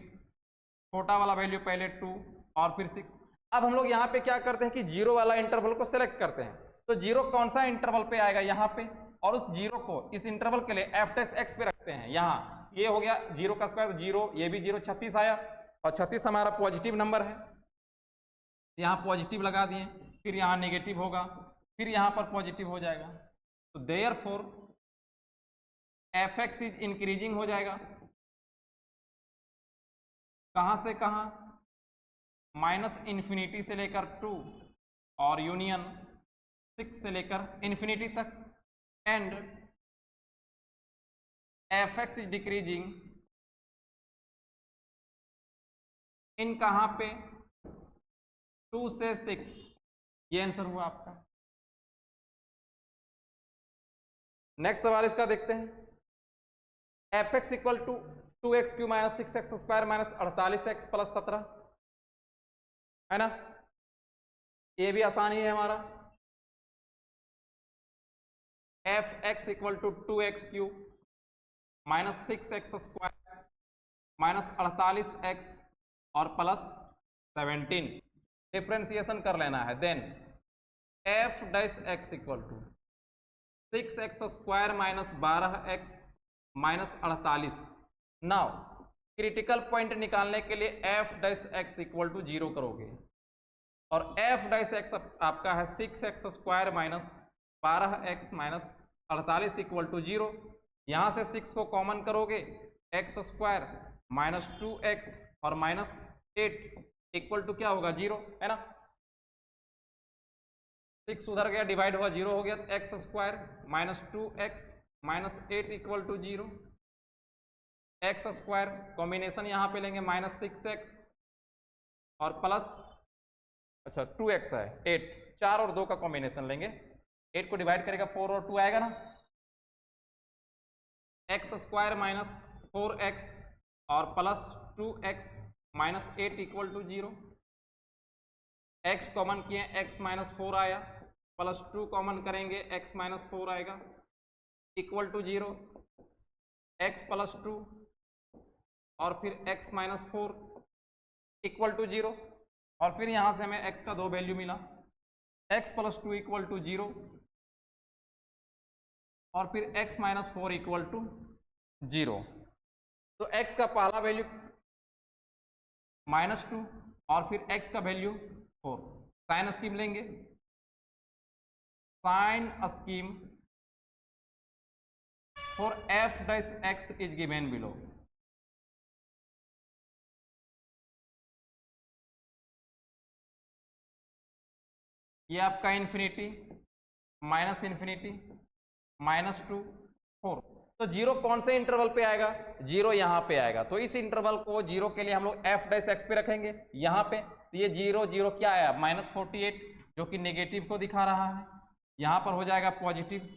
छोटा वाला वैल्यू पहले 2 और फिर 6। अब हम लोग यहाँ पे क्या करते हैं कि जीरो वाला इंटरवल को सिलेक्ट करते हैं, तो जीरो कौन सा इंटरवल पे आएगा यहाँ पे, और उस जीरो को इस इंटरवल के लिए f डैश x पे रखते हैं। यहाँ ये हो गया 0 का स्क्वायर 0, ये भी 0, 36 आया, और 36 हमारा पॉजिटिव नंबर है, यहाँ पॉजिटिव लगा दिए, फिर यहाँ नेगेटिव होगा, फिर यहाँ पर पॉजिटिव हो जाएगा, तो देयरफॉर fx इज इंक्रीजिंग हो जाएगा, कहां से कहां, माइनस इन्फिनिटी से लेकर 2 और यूनियन 6 से लेकर इन्फिनिटी तक, and fx is decreasing in कहां पे, 2 से 6। ये आंसर हुआ आपका। नेक्स्ट सवाल इसका देखते हैं, fx equal to 2x³ minus 6x² minus 48x plus 17, है ना। ये भी आसानी है हमारा। fx equal to 2x³ minus 6x² minus 48x और प्लस 17, डिफ्रेंसिएशन कर लेना है। Then f dash x equal to 6x² minus 12x minus 48। Now critical point निकालने के लिए f dash x equal to 0 करोगे और f डैश x आपका है 6x² minus 12x minus 48 equal to 0। यहाँ से 6 को कॉमन करोगे, x² माइनस 2x और माइनस 8 इक्वल टू क्या होगा 0, है ना। 6 उधर गया, डिवाइड हुआ 0 हो गया, तो x² minus 2x minus 8 equal to 0। x² combination यहाँ पे लेंगे माइनस 6x और प्लस 2x है 8, 4 और 2 का कॉम्बिनेशन लेंगे। 8 को डिवाइड करेगा 4 और 2 आएगा ना। x² माइनस 4x और plus 2x minus 8 equal to 0। x common किए, x माइनस 4 आया, प्लस 2 कॉमन करेंगे, x माइनस 4 आएगा इक्वल टू 0। x प्लस 2 और फिर x माइनस 4 इक्वल टू 0, और फिर यहाँ से हमें x का 2 वैल्यू मिला, x प्लस 2 इक्वल टू 0 और फिर x माइनस 4 इक्वल टू 0। तो x का पहला वैल्यू -2 और फिर x का वैल्यू 4। साइन स्कीम लेंगे, sign scheme for f dash x is given below. ये आपका इन्फिनिटी, माइनस इन्फिनिटी, -2, 4। तो 0 कौन से इंटरवल पे आएगा, 0 यहाँ पे आएगा। तो इस इंटरवल को 0 के लिए हम लोग f डैश x पे रखेंगे यहाँ पे। तो ये 0 0 क्या आया, -48, जो कि नेगेटिव को दिखा रहा है। यहाँ पर हो जाएगा पॉजिटिव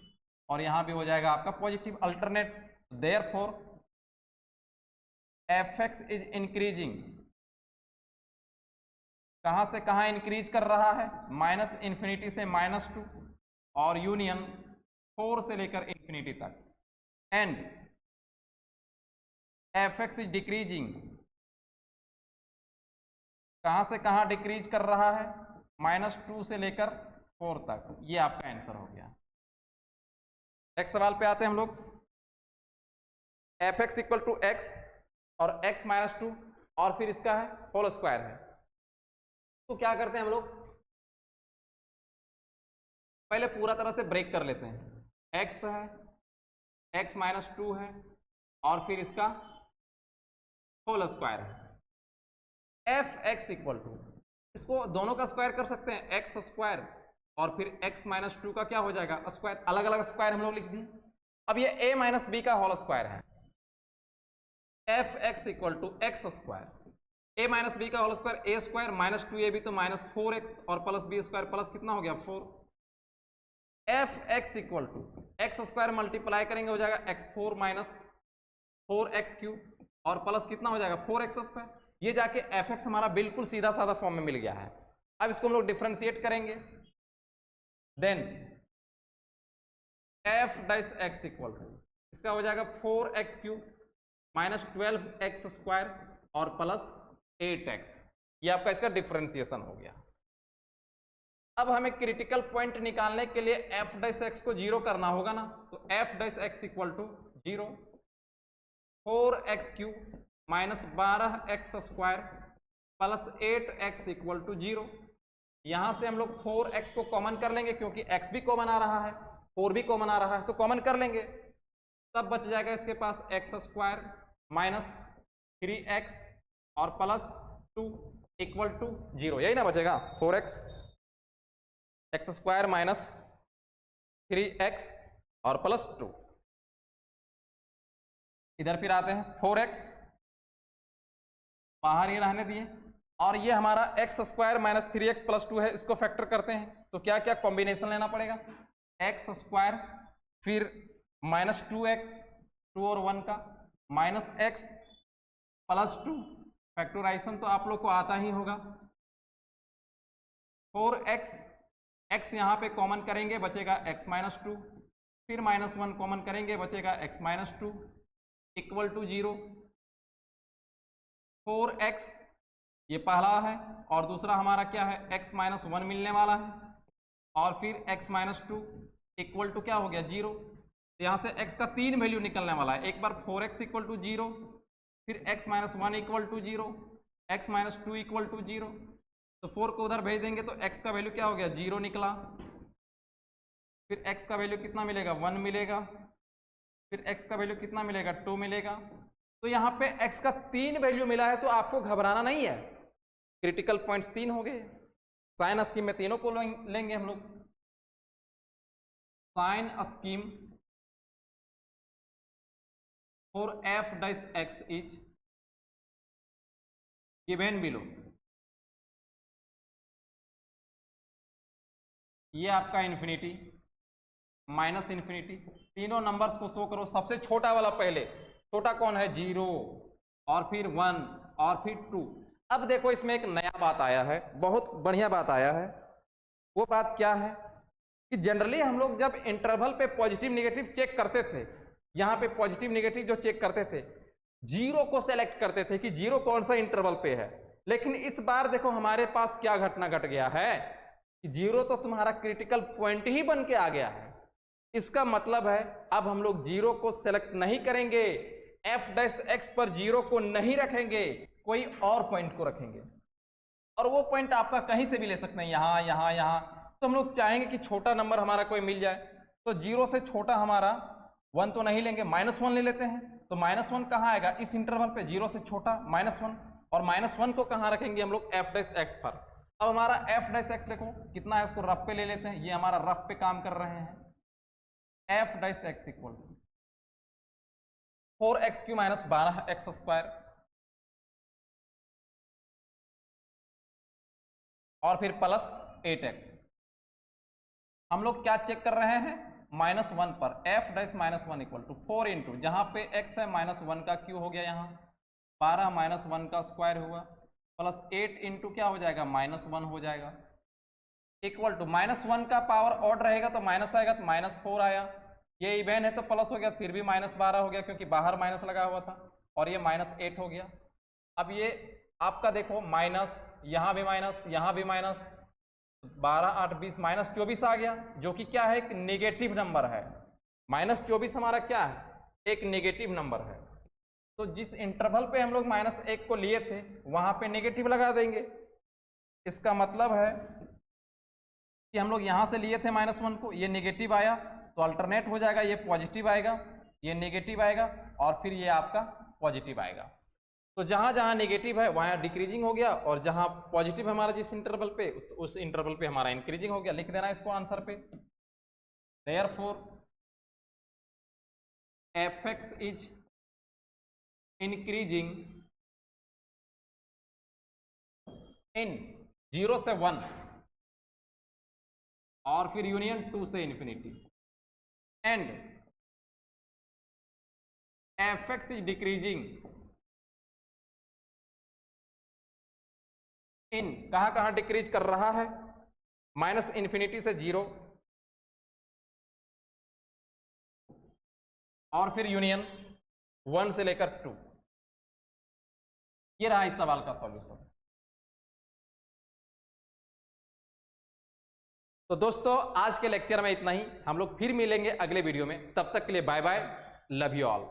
और यहाँ भी हो जाएगा आपका positive, alternate. Therefore fx is increasing, कहाँ से कहाँ इंक्रीज कर रहा है, माइनस इन्फिनिटी से -2 और यूनियन 4 से लेकर इन्फिनिटी तक। एंड fx इज डिक्रीजिंग, कहाँ से कहाँ डिक्रीज कर रहा है, -2 से लेकर 4 तक। ये आपका आंसर हो गया। नेक्स्ट सवाल पे आते हैं हम लोग। fx इक्वल टू x और x माइनस 2 और फिर इसका है होल स्क्वायर है। तो क्या करते हैं हम लोग, पहले पूरा तरह से ब्रेक कर लेते हैं। x है, x माइनस 2 है और फिर इसका होल स्क्वायर है। fx इक्वल टू, इसको दोनों का स्क्वायर कर सकते हैं, x² और फिर x माइनस 2 का क्या हो जाएगा स्क्वायर, अलग अलग स्क्वायर हम लोग लिख दिए। अब ये a माइनस b का होल स्क्वायर है। fx equal to x², a minus b का whole square, a² minus 2ab तो -4x और प्लस b² प्लस कितना हो गया 4। fx equal to x² multiply करेंगे हो जाएगा x4 माइनस 4x³ और प्लस कितना हो जाएगा 4x²। ये जाके fx हमारा बिल्कुल सीधा साधा फॉर्म में मिल गया है। अब इसको हम लोग डिफरेंशिएट करेंगे। Then f dash x equal to, इसका हो जाएगा 4x³ माइनस 12x² और प्लस 8x। ये आपका इसका डिफरेंशिएशन हो गया। अब हमें क्रिटिकल पॉइंट निकालने के लिए f डैश x को 0 करना होगा ना। तो f dash x equal to 0, 4x³ minus 12x² plus 8x equal to 0। यहाँ से हम लोग 4x को कॉमन कर लेंगे क्योंकि x भी कॉमन आ रहा है, 4 भी कॉमन आ रहा है, तो कॉमन कर लेंगे। तब बच जाएगा इसके पास x² माइनस 3x और प्लस 2 इक्वल टू 0। यही ना बचेगा 4x, x² माइनस 3x और प्लस 2। इधर फिर आते हैं 4x, बाहर ही रहने दिए, और ये हमारा x² माइनस 3x प्लस 2 है, इसको फैक्टर करते हैं। तो क्या क्या कॉम्बिनेशन लेना पड़ेगा, x² फिर -2x 2 और 1 का, -x +2, फैक्टराइजेशन तो आप लोग को आता ही होगा। 4x, x यहाँ पे कॉमन करेंगे बचेगा x-2, फिर -1 कॉमन करेंगे बचेगा x-2 इक्वल टू 0। 4x ये पहला है और दूसरा हमारा क्या है, x-1 मिलने वाला है, और फिर x-2 इक्वल टू क्या हो गया 0। तो यहाँ से x का 3 वैल्यू निकलने वाला है, एक बार 4x इक्वल टू 0, फिर x-1 equal to 0, x-2 equal to 0। तो 4 को उधर भेज देंगे तो x का वैल्यू क्या हो गया 0 निकला, फिर x का वैल्यू कितना मिलेगा 1 मिलेगा, फिर x का वैल्यू कितना मिलेगा 2 मिलेगा। तो यहाँ पे x का 3 वैल्यू मिला है, तो आपको घबराना नहीं है, क्रिटिकल पॉइंट्स 3 हो गए। साइन स्कीम में तीनों को लेंगे हम लोग। Sign scheme for f' is given below. ये आपका इन्फिनिटी, माइनस इन्फिनिटी, तीनों नंबर्स को शो करो। सबसे छोटा वाला पहले, छोटा कौन है 0, और फिर 1 और फिर 2। अब देखो इसमें एक नया बात आया है, बहुत बढ़िया बात आया है। वो बात क्या है कि जनरली हम लोग जब इंटरवल पे पॉजिटिव निगेटिव चेक करते थे, यहाँ पे पॉजिटिव निगेटिव जो चेक करते थे 0 को सेलेक्ट करते थे कि 0 कौन सा इंटरवल पे है। लेकिन इस बार देखो हमारे पास क्या घटना घट गया है कि 0 तो तुम्हारा क्रिटिकल पॉइंट ही बन के आ गया है। इसका मतलब है अब हम लोग 0 को सेलेक्ट नहीं करेंगे, f' पर 0 को नहीं रखेंगे, कोई और पॉइंट को रखेंगे। और वो पॉइंट आपका कहीं से भी ले सकते हैं, यहाँ यहाँ यहाँ। तो हम लोग चाहेंगे कि छोटा नंबर हमारा कोई मिल जाए, तो 0 से छोटा हमारा 1 तो नहीं लेंगे, -1 ले लेते हैं। तो -1 कहाँ आएगा इस इंटरवल पे, 0 से छोटा -1, और -1 को कहाँ रखेंगे हम लोग f' पर। अब हमारा f' देखो कितना है, उसको रफ पे ले लेते हैं, ये हमारा रफ पे काम कर रहे हैं। f' इक्वल 4x³ - 12x² और फिर प्लस 8x। हम लोग क्या चेक कर रहे हैं, -1 पर f' - 1 इक्वल टू 4 इंटू, जहां पे x है -1 का क्यू हो गया, यहाँ 12 - 1 का स्क्वायर हुआ, प्लस 8 इंटू क्या हो जाएगा -1 हो जाएगा, इक्वल टू -1 का पावर ऑड रहेगा तो माइनस आएगा, तो -4 आया। ये इवेन है तो प्लस हो गया, फिर भी -12 हो गया क्योंकि बाहर माइनस लगा हुआ था, और ये -8 हो गया। अब ये आपका देखो माइनस, यहाँ भी माइनस, यहाँ भी माइनस, 12 8 20 -24 आ गया, जो कि क्या है, एक नेगेटिव नंबर है। -24 हमारा क्या है, एक नेगेटिव नंबर है। तो जिस इंटरवल पे हम लोग -1 को लिए थे वहां पे नेगेटिव लगा देंगे। इसका मतलब है कि हम लोग यहां से लिए थे -1 को, ये नेगेटिव आया तो अल्टरनेट हो जाएगा, ये पॉजिटिव आएगा, ये नेगेटिव आएगा, और फिर ये आपका पॉजिटिव आएगा। तो जहां जहां नेगेटिव है वहां डिक्रीजिंग हो गया, और जहां पॉजिटिव हमारा जिस इंटरवल पे, उस इंटरवल पे हमारा इंक्रीजिंग हो गया। लिख देना इसको आंसर पे। Therefore f(x) is increasing in 0 से 1 और फिर यूनियन 2 से infinity, and f(x) is decreasing in, कहां कहां डिक्रीज कर रहा है, -∞ से 0 और फिर यूनियन 1 से लेकर 2। ये रहा इस सवाल का सॉल्यूशन। तो दोस्तों आज के लेक्चर में इतना ही, हम लोग फिर मिलेंगे अगले वीडियो में। तब तक के लिए bye bye, love you all.